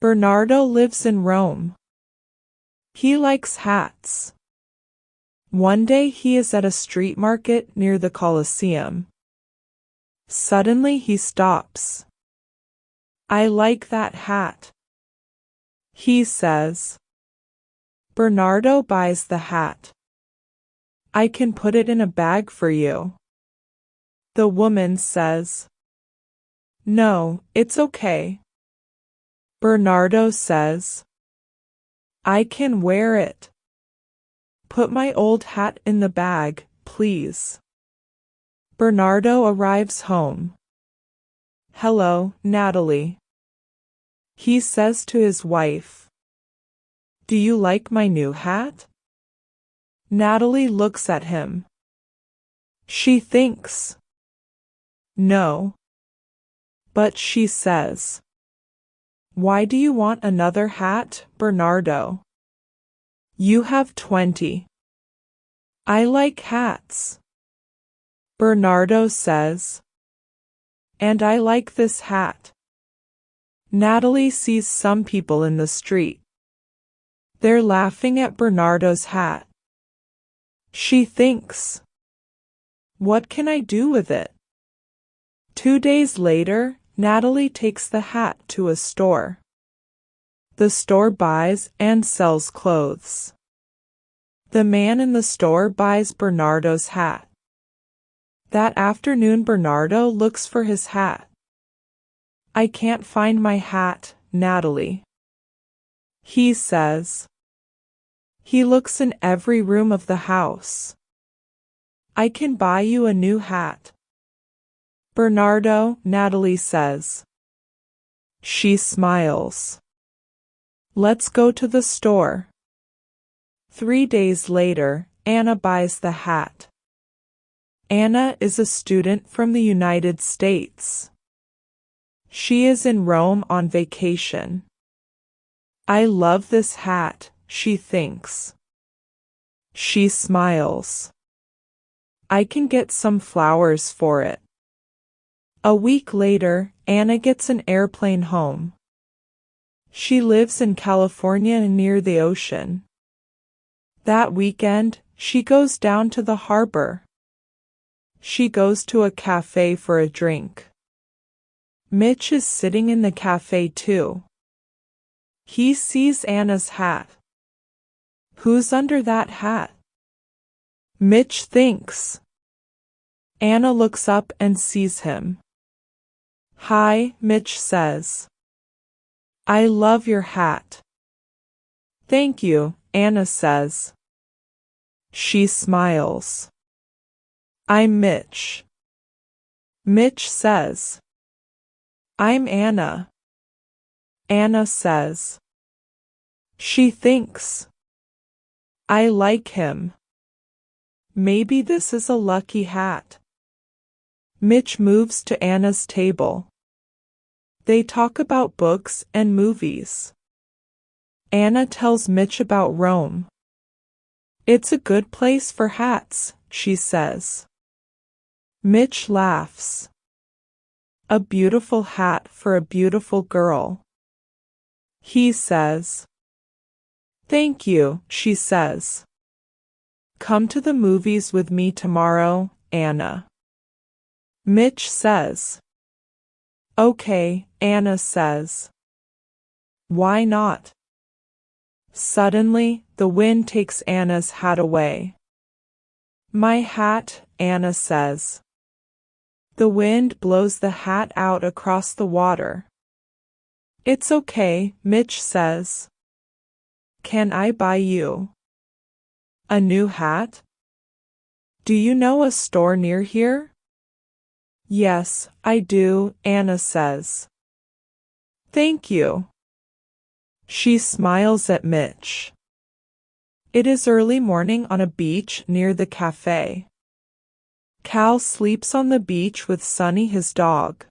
Bernardo lives in Rome. He likes hats. One day he is at a street market near the Colosseum. Suddenly he stops. I like that hat, he says. Bernardo buys the hat. I can put it in a bag for you. The woman says. No, it's okay. Bernardo says. I can wear it. Put my old hat in the bag, please. Bernardo arrives home. Hello, Natalie. He says to his wife. Do you like my new hat? Natalie looks at him. She thinks. No. But she says. Why do you want another hat, Bernardo? You have 20. I like hats. Bernardo says. And I like this hat. Natalie sees some people in the street. They're laughing at Bernardo's hat. She thinks. What can I do with it? 2 days later, Natalie takes the hat to a store. The store buys and sells clothes. The man in the store buys Bernardo's hat. That afternoon Bernardo looks for his hat. I can't find my hat, Natalie. He says. He looks in every room of the house. I can buy you a new hat. Bernardo, Natalie says. She smiles. Let's go to the store. 3 days later, Anna buys the hat. Anna is a student from the United States. She is in Rome on vacation. I love this hat, she thinks. She smiles. I can get some flowers for it. A week later, Anna gets an airplane home. She lives in California near the ocean. That weekend, she goes down to the harbor. She goes to a cafe for a drink. Mitch is sitting in the cafe too. He sees Anna's hat. Who's under that hat? Mitch thinks. Anna looks up and sees him. Hi, Mitch says. I love your hat. Thank you, Anna says. She smiles. I'm Mitch. Mitch says. I'm Anna. Anna says. She thinks. I like him. Maybe this is a lucky hat. Mitch moves to Anna's table. They talk about books and movies. Anna tells Mitch about Rome. It's a good place for hats, she says. Mitch laughs. A beautiful hat for a beautiful girl. He says. Thank you, she says. Come to the movies with me tomorrow, Anna. Mitch says. Okay, Anna says. Why not? Suddenly, the wind takes Anna's hat away. My hat, Anna says. The wind blows the hat out across the water. It's okay, Mitch says. Can I buy you a new hat? Do you know a store near here? Yes, I do, Anna says. Thank you. She smiles at Mitch. It is early morning on a beach near the cafe. Cal sleeps on the beach with Sonny, his dog.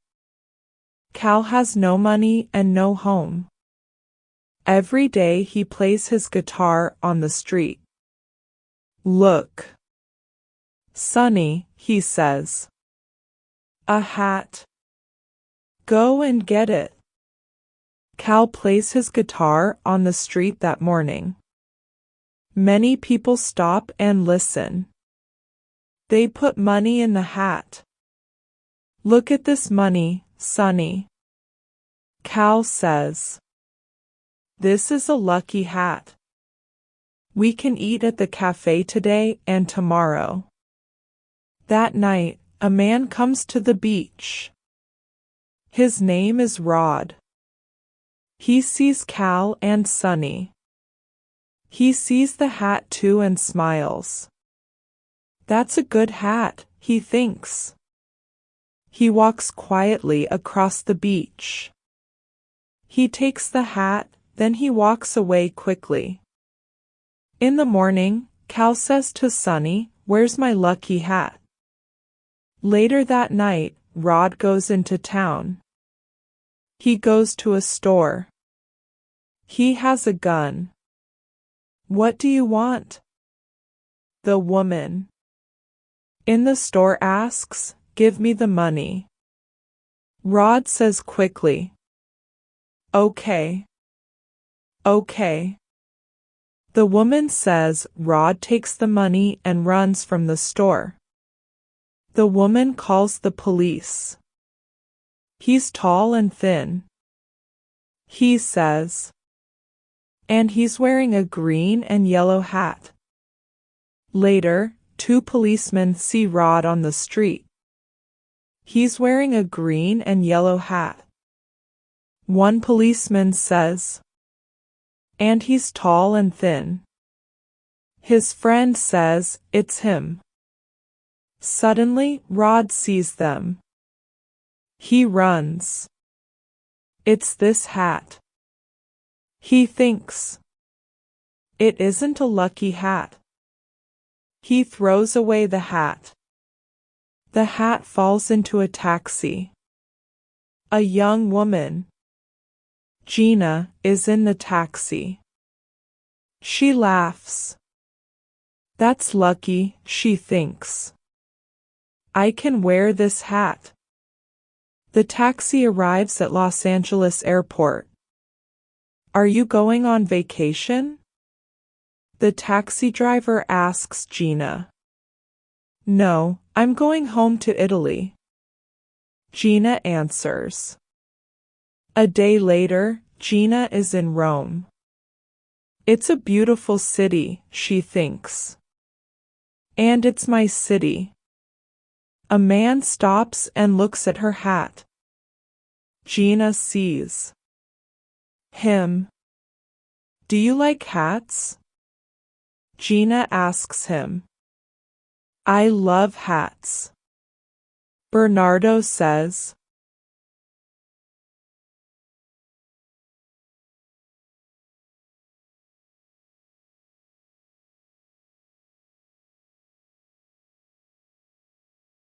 Cal has no money and no home. Every day he plays his guitar on the street. Look. Sonny, he says. A hat. Go and get it. Cal plays his guitar on the street that morning. Many people stop and listen. They put money in the hat. Look at this money, Sonny. Cal says. This is a lucky hat. We can eat at the cafe today and tomorrow. That night, a man comes to the beach. His name is Rod. He sees Cal and Sonny. He sees the hat too and smiles. That's a good hat, he thinks. He walks quietly across the beach. He takes the hat, then he walks away quickly. In the morning, Cal says to Sonny, "Where's my lucky hat?" Later that night, Rod goes into town. He goes to a store. He has a gun. What do you want? The woman in the store asks, "Give me the money." Rod says quickly, "Okay. Okay." The woman says Rod takes the money and runs from the store. The woman calls the police. He's tall and thin. He says. And he's wearing a green and yellow hat. Later, 2 policemen see Rod on the street. He's wearing a green and yellow hat. One policeman says, "And he's tall and thin." His friend says, "It's him." Suddenly, Rod sees them. He runs. It's this hat. He thinks. It isn't a lucky hat. He throws away the hat. The hat falls into a taxi. A young woman, Gina, is in the taxi. She laughs. That's lucky, she thinks. I can wear this hat. The taxi arrives at Los Angeles Airport. Are you going on vacation? The taxi driver asks Gina. No, I'm going home to Italy. Gina answers. A day later, Gina is in Rome. It's a beautiful city, she thinks. And it's my city. A man stops and looks at her hat. Gina sees him. Do you like hats? Gina asks him. I love hats. Bernardo says.